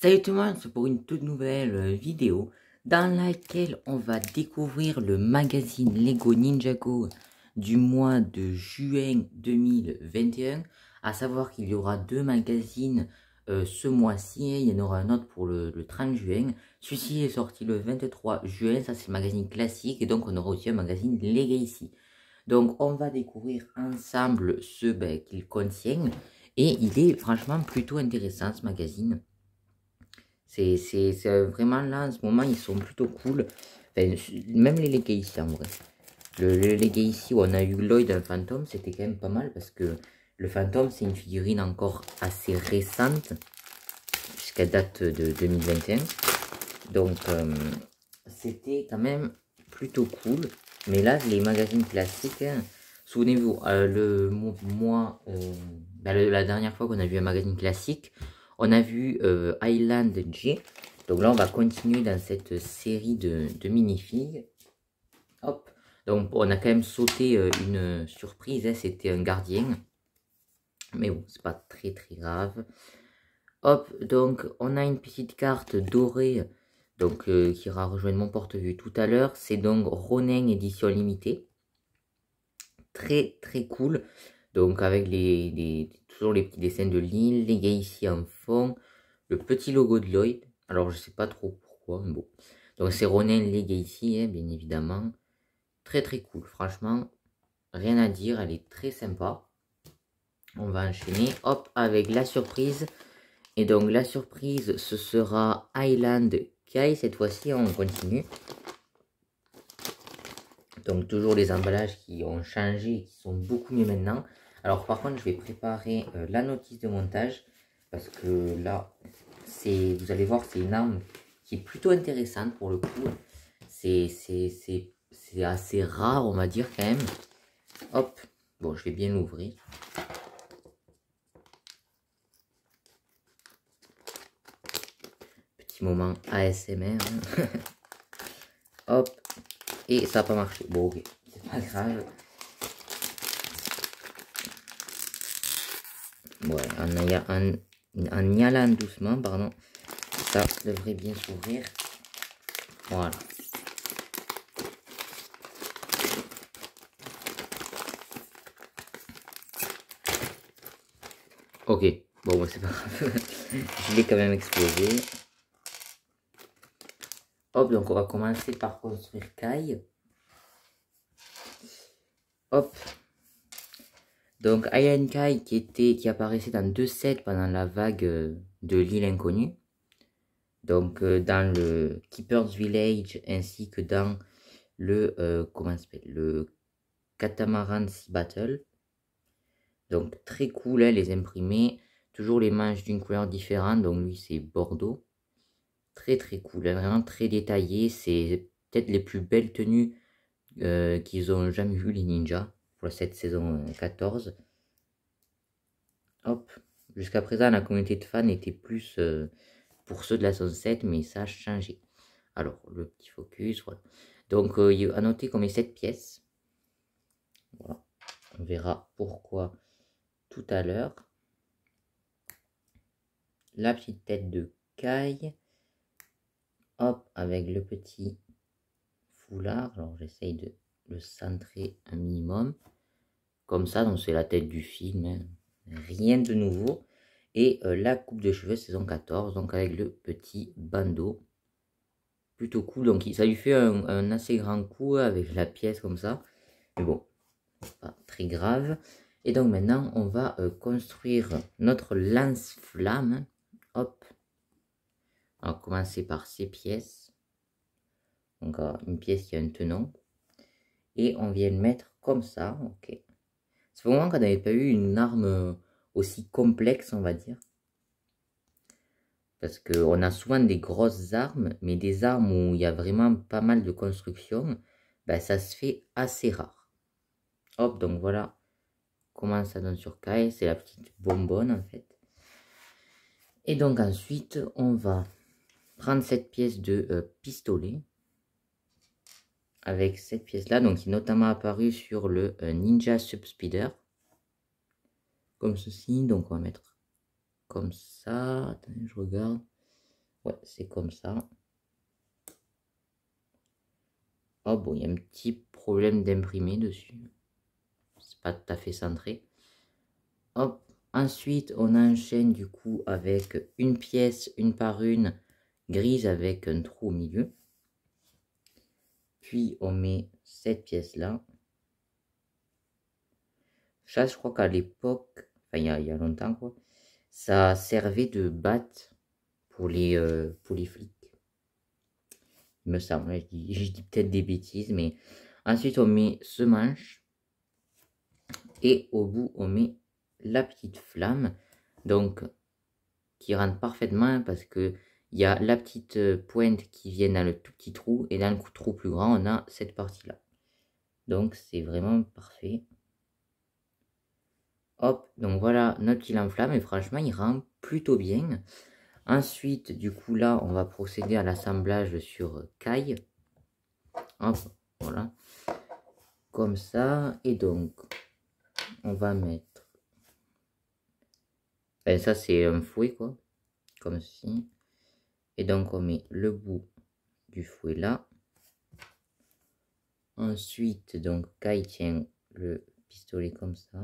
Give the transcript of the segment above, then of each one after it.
Salut tout le monde, c'est pour une toute nouvelle vidéo dans laquelle on va découvrir le magazine Lego Ninjago du mois de juin 2021. À savoir qu'il y aura deux magazines ce mois-ci, il y en aura un autre pour le 30 juin. Celui-ci est sorti le 23 juin, ça c'est le magazine classique, et donc on aura aussi un magazine Legacy. Donc on va découvrir ensemble ce qu'il contient, et il est franchement plutôt intéressant ce magazine. C'est vraiment là, en ce moment, ils sont plutôt cool. Enfin, même les Legacy en vrai. Le Legacy où on a eu Lloyd un fantôme, c'était quand même pas mal parce que le fantôme, c'est une figurine encore assez récente, puisqu'elle date de 2021. Donc, c'était quand même plutôt cool. Mais là, les magazines classiques, hein, souvenez-vous, la dernière fois qu'on a vu un magazine classique, on a vu Island J. Donc là, on va continuer dans cette série de mini-figues. Hop. Donc, on a quand même sauté une surprise, hein, c'était un gardien. Mais bon, c'est pas très grave. Hop, donc on a une petite carte dorée, donc qui ira rejoindre mon porte-vue tout à l'heure. C'est donc Ronin édition limitée. Très cool. Donc avec toujours les petits dessins de l'île, les gars ici en fond, le petit logo de Lloyd. Alors je sais pas trop pourquoi, mais bon. Donc c'est Ronin les gars ici, hein, bien évidemment. Très cool, franchement, rien à dire, elle est très sympa. On va enchaîner, hop, avec la surprise. Et donc la surprise, ce sera Island Kai. Cette fois-ci, on continue. Donc toujours les emballages qui ont changé, qui sont beaucoup mieux maintenant. Alors par contre, je vais préparer la notice de montage. Parce que là, vous allez voir, c'est une arme qui est plutôt intéressante pour le coup. C'est assez rare, on va dire quand même. Hop, bon, je vais bien l'ouvrir. Petit moment ASMR. Hop, et ça n'a pas marché. Bon, ok, c'est pas grave. Ouais, en y allant doucement, pardon, ça devrait bien s'ouvrir. Voilà. Ok, bon, c'est pas grave. Je l'ai quand même explosé. Hop, donc on va commencer par construire Kai. Hop. Donc Iron Kai qui apparaissait dans 2 sets pendant la vague de l'île inconnue. Donc dans le Keeper's Village ainsi que dans le comment ça s'appelle, le Catamaran Sea Battle. Donc très cool, hein, les imprimés. Toujours les manches d'une couleur différente. Donc lui c'est bordeaux. Très cool, hein, vraiment très détaillé. C'est peut-être les plus belles tenues qu'ils ont jamais vu les ninjas pour cette saison 14. Hop. Jusqu'à présent la communauté de fans était plus pour ceux de la saison 7, mais ça a changé. Alors le petit focus, voilà. Donc à noter qu'on met 7 pièces. Voilà. On verra pourquoi tout à l'heure. La petite tête de Kai. Hop, avec le petit foulard. Alors j'essaye de le centrer un minimum. Comme ça, donc c'est la tête du film. Hein. Rien de nouveau. Et la coupe de cheveux saison 14. Donc avec le petit bandeau. Plutôt cool. Donc ça lui fait un assez grand coup avec la pièce comme ça. Mais bon, pas très grave. Et donc maintenant, on va construire notre lance-flamme. Hop. On va commencer par ces pièces. Donc une pièce qui a un tenon. Et on vient le mettre comme ça. Ok. C'est vraiment qu'on n'avait pas eu une arme aussi complexe, on va dire. Parce qu'on a souvent des grosses armes, mais des armes où il y a vraiment pas mal de construction, ben, ça se fait assez rare. Hop, donc voilà comment ça donne sur Kai. C'est la petite bonbonne en fait. Et donc ensuite, on va prendre cette pièce de pistolet. Avec cette pièce-là, donc qui est notamment apparue sur le Ninja Subspeeder. Comme ceci, donc on va mettre comme ça. Attendez, je regarde. Ouais, c'est comme ça. Oh bon, il y a un petit problème d'imprimé dessus. C'est pas tout à fait centré. Hop. Ensuite, on enchaîne du coup avec une pièce, une par une, grise avec un trou au milieu. Puis on met cette pièce là. Ça, je crois qu'à l'époque, enfin il y a longtemps quoi, ça servait de batte pour les flics. Il me semble, je dis peut-être des bêtises, mais ensuite on met ce manche et au bout on met la petite flamme, donc qui rentre parfaitement parce que il y a la petite pointe qui vient dans le tout petit trou et dans le trou plus grand on a cette partie là. Donc c'est vraiment parfait. Hop, donc voilà notre petit lance-flamme et franchement il rend plutôt bien. Ensuite, du coup là, on va procéder à l'assemblage sur caille. Hop, voilà. Comme ça. Et donc, on va mettre... Ben, ça, c'est un fouet, quoi. Comme ceci. Et donc, on met le bout du fouet là. Ensuite, donc, caille tient le pistolet comme ça.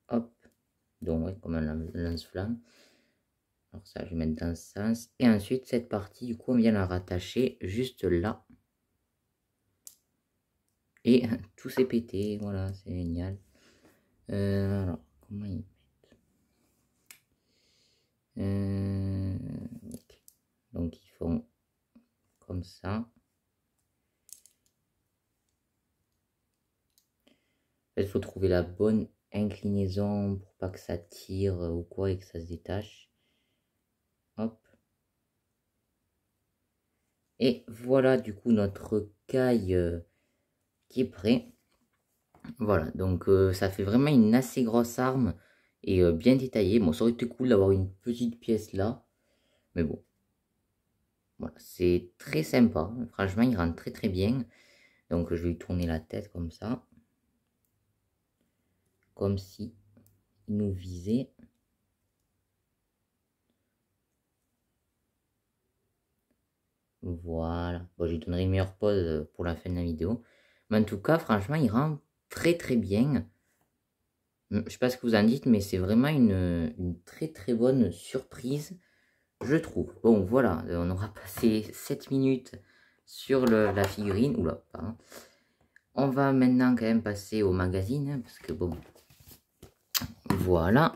Hop. Donc, ouais, comme un lance-flamme. Alors ça, je vais mettre dans ce sens. Et ensuite, cette partie, du coup, on vient la rattacher juste là. Et tout s'est pété. Voilà, c'est génial. Alors, comment ils mettent okay. Donc, ils font comme ça. Il faut trouver la bonne inclinaison pour pas que ça tire ou quoi et que ça se détache. Hop. Et voilà du coup notre caille qui est prêt. Voilà, donc ça fait vraiment une assez grosse arme et bien détaillée. Bon, ça aurait été cool d'avoir une petite pièce là. Mais bon. Voilà, c'est très sympa. Franchement, il rentre très très bien. Donc je vais lui tourner la tête comme ça. Comme si il nous visait. Voilà. Bon, je lui donnerai une meilleure pause pour la fin de la vidéo. Mais en tout cas, franchement, il rend très très bien. Je sais pas ce que vous en dites, mais c'est vraiment une très très bonne surprise, je trouve. Bon, voilà, on aura passé 7 minutes sur la figurine. Oula, pardon. On va maintenant quand même passer au magazine, hein, parce que bon, voilà.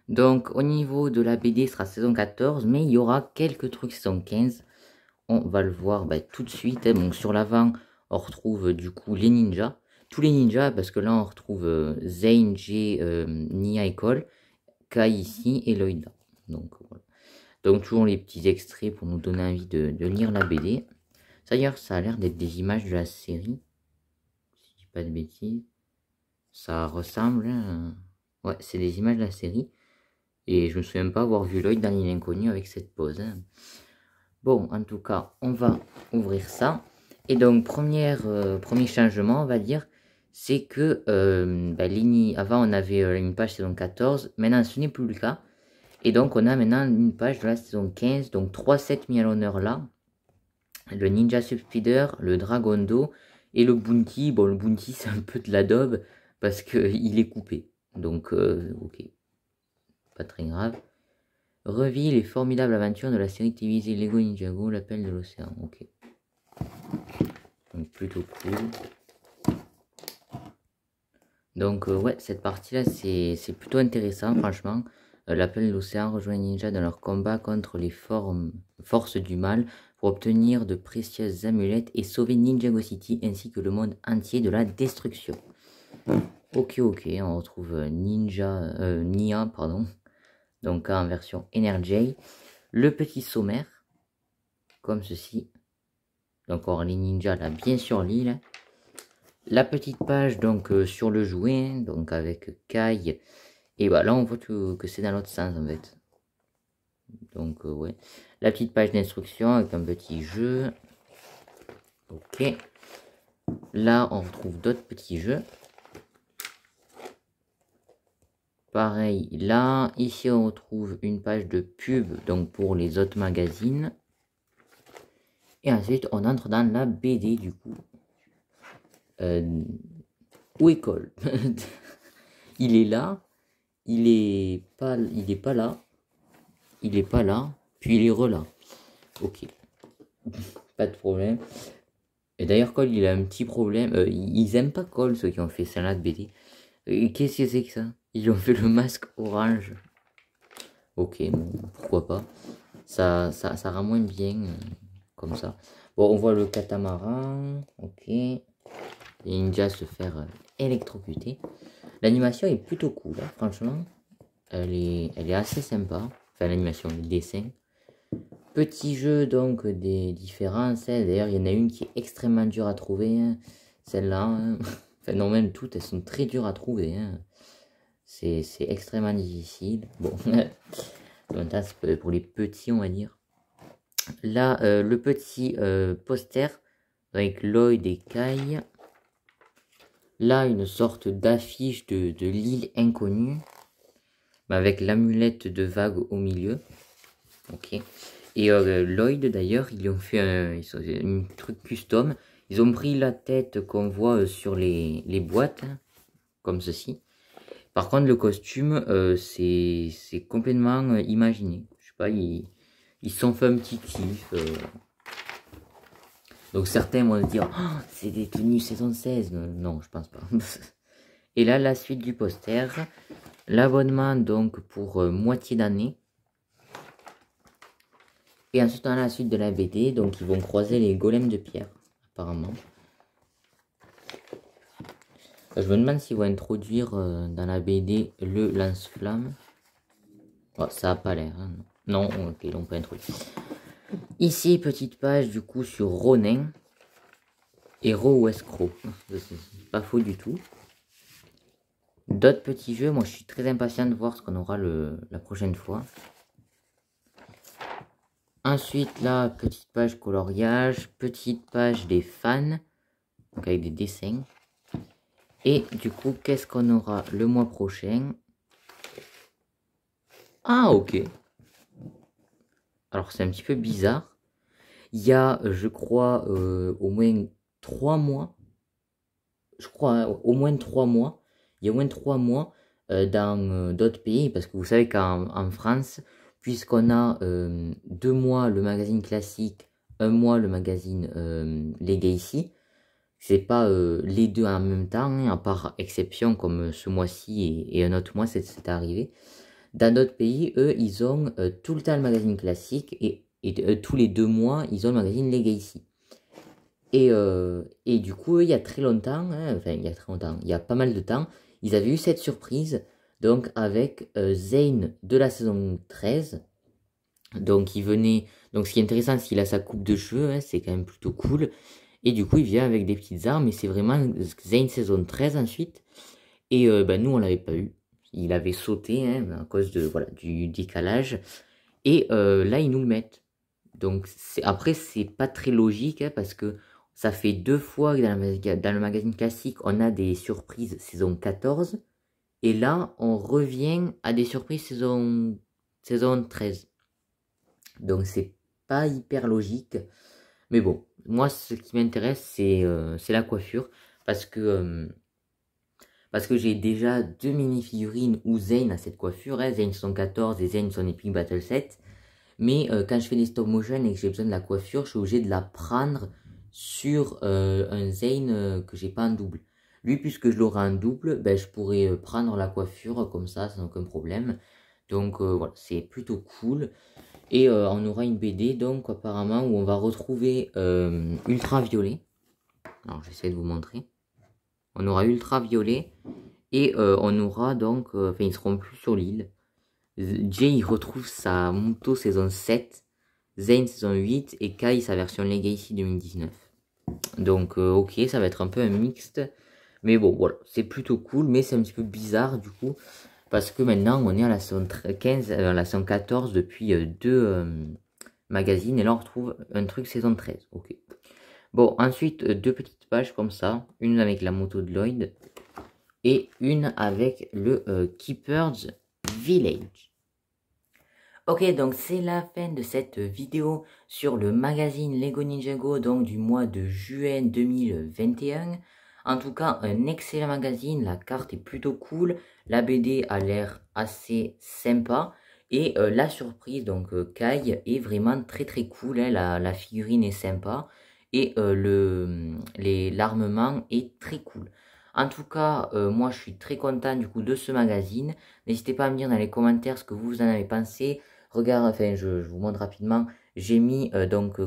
Donc, au niveau de la BD, ce sera saison 14, mais il y aura quelques trucs saison 15. On va le voir tout de suite. Hein. Donc, sur l'avant, on retrouve du coup les ninjas. Tous les ninjas, parce que là, on retrouve Zane, J, Nia et Cole, Kai ici et Lloyd là. Donc, voilà. Donc, toujours les petits extraits pour nous donner envie de lire la BD. D'ailleurs, ça a l'air d'être des images de la série. Si je dis pas de bêtises. Ça ressemble. Hein. Ouais, c'est des images de la série. Et je me souviens pas avoir vu Lloyd dans l'île inconnue avec cette pose. Hein. Bon, en tout cas, on va ouvrir ça. Et donc, premier changement, on va dire, c'est que avant, on avait une page saison 14. Maintenant, ce n'est plus le cas. Et donc, on a maintenant une page de la saison 15. Donc, 3 sets mis à l'honneur là. Le Ninja Subspeeder, le Dragondo et le Bounty. Bon, le Bounty, c'est un peu de la daube parce qu'il est coupé. Donc, ok. Pas très grave. Revit les formidables aventures de la série télévisée Lego Ninjago, l'appel de l'océan. Ok. Donc plutôt cool. Donc ouais, cette partie-là, c'est plutôt intéressant, franchement. L'appel de l'océan rejoint les ninjas dans leur combat contre les forces du mal pour obtenir de précieuses amulettes et sauver Ninjago City ainsi que le monde entier de la destruction. Ok, on retrouve Nia, pardon. Donc en version Energy. Le petit sommaire, comme ceci. Donc on a les ninjas là bien sur l'île. La petite page donc sur le jouet, donc avec Kai. Et bah là on voit que c'est dans l'autre sens en fait. Donc ouais. La petite page d'instruction avec un petit jeu. Ok. Là on retrouve d'autres petits jeux. pareil là. Ici, on retrouve une page de pub, donc pour les autres magazines. Et ensuite, on entre dans la BD, du coup. Où est Cole? Il est là. Il est pas là. Il est pas là. Puis il est re-là. Ok. Pas de problème. Et d'ailleurs, Cole, il a un petit problème. Ils aiment pas Cole, ceux qui ont fait celle-là de BD. Qu'est-ce que c'est que ça? Ils ont fait le masque orange. Ok, bon, pourquoi pas. Ça rend moins bien comme ça. Bon, on voit le catamaran. Ok. Et Ninja se faire électrocuter. L'animation est plutôt cool, hein, franchement. Elle est assez sympa. Enfin, l'animation, le dessin. Petit jeu donc des différences. D'ailleurs, il y en a une qui est extrêmement dure à trouver. Hein. Celle-là. Hein. Enfin, non, même toutes, elles sont très dures à trouver. Hein. C'est extrêmement difficile. Bon, en même temps, c'est pour les petits, on va dire. Là, le petit poster avec Lloyd et Kai. Là, une sorte d'affiche de l'île inconnue. Avec l'amulette de vague au milieu. Ok. Et Lloyd, d'ailleurs, ils ont fait un truc custom. Ils ont pris la tête qu'on voit sur les boîtes, hein, comme ceci. Par contre, le costume, c'est complètement imaginé. Je sais pas, ils se sont fait un petit kiff. Donc certains vont se dire, oh, c'est des tenues saison 16. Non, je pense pas. Et là, la suite du poster. L'abonnement, donc, pour moitié d'année. Et ensuite, on a la suite de la BD. Donc, ils vont croiser les golems de pierre, apparemment. Je me demande s'ils vont introduire dans la BD le lance-flamme. Oh, ça a pas l'air. Hein. Non, ok, ils l'ont pas introduit. Ici, petite page du coup sur Ronin. Héros ou escroc. C'est pas faux du tout. D'autres petits jeux. Moi, je suis très impatient de voir ce qu'on aura la prochaine fois. Ensuite, là, petite page coloriage. Petite page des fans. Donc, avec des dessins. Et du coup, qu'est-ce qu'on aura le mois prochain? Ah, ok. Alors, c'est un petit peu bizarre. Il y a, je crois, au moins 3 mois. Je crois, hein, au moins 3 mois. Il y a au moins 3 mois dans d'autres pays. Parce que vous savez qu'en France, puisqu'on a 2 mois le magazine classique, 1 mois le magazine Legacy, c'est pas les deux en même temps, hein, à part exception comme ce mois-ci et un autre mois, c'est arrivé. Dans d'autres pays, eux, ils ont tout le temps le magazine classique et tous les 2 mois, ils ont le magazine Legacy. Et du coup, il y a très longtemps, hein, enfin, il y a très longtemps, il y a pas mal de temps, ils avaient eu cette surprise, donc avec Zane de la saison 13. Donc, il venait, donc ce qui est intéressant, c'est qu'il a sa coupe de cheveux, hein, c'est quand même plutôt cool. Et du coup, il vient avec des petites armes, et c'est vraiment Zane saison 13 ensuite. Et ben, nous, on l'avait pas eu. Il avait sauté hein, à cause de, voilà, du décalage. Et là, ils nous le mettent. Donc, après, c'est pas très logique, hein, parce que ça fait 2 fois que dans le magazine classique, on a des surprises saison 14. Et là, on revient à des surprises saison 13. Donc, c'est pas hyper logique. Mais bon, moi, ce qui m'intéresse, c'est la coiffure. Parce que j'ai déjà 2 mini-figurines où Zane a cette coiffure. Hein, Zane 114 et Zane son Epic Battle 7. Mais quand je fais des stop motion et que j'ai besoin de la coiffure, je suis obligé de la prendre sur un Zane que j'ai pas en double. Lui, puisque je l'aurai en double, ben, je pourrais prendre la coiffure comme ça sans aucun problème. Donc voilà, c'est plutôt cool. Et on aura une BD donc apparemment où on va retrouver Ultraviolet. Alors j'essaie de vous montrer. On aura Ultraviolet et on aura donc, enfin ils seront plus sur l'île. Jay il retrouve sa moto saison 7, Zane saison 8 et Kai sa version Legacy 2019. Donc ok, ça va être un peu un mixte. Mais bon voilà, c'est plutôt cool, mais c'est un petit peu bizarre du coup. Parce que maintenant on est à la saison 15, la saison 14 depuis 2 magazines. Et là on retrouve un truc saison 13. Ok. Bon, ensuite 2 petites pages comme ça. Une avec la moto de Lloyd. et une avec le Keeper's Village. Ok, donc c'est la fin de cette vidéo sur le magazine Lego Ninjago donc du mois de juin 2021. En tout cas, un excellent magazine, la carte est plutôt cool, la BD a l'air assez sympa et la surprise, donc Kai, est vraiment très très cool, hein, la figurine est sympa et l'armement est très cool. En tout cas, moi je suis très content du coup de ce magazine. N'hésitez pas à me dire dans les commentaires ce que vous en avez pensé. Regarde, enfin, je vous montre rapidement. J'ai mis,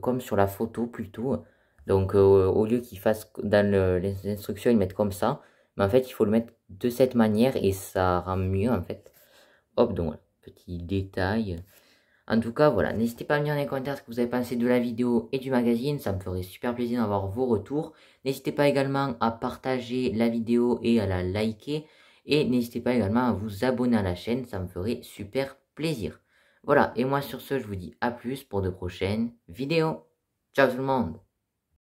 comme sur la photo plutôt. Donc, au lieu qu'ils fassent dans les instructions, ils mettent comme ça. Mais en fait, il faut le mettre de cette manière et ça rend mieux, en fait. Hop, donc, voilà, petit détail. En tout cas, voilà, n'hésitez pas à me dire dans les commentaires ce que vous avez pensé de la vidéo et du magazine. Ça me ferait super plaisir d'avoir vos retours. N'hésitez pas également à partager la vidéo et à la liker. Et n'hésitez pas également à vous abonner à la chaîne. Ça me ferait super plaisir. Voilà, et moi sur ce, je vous dis à plus pour de prochaines vidéos. Ciao tout le monde!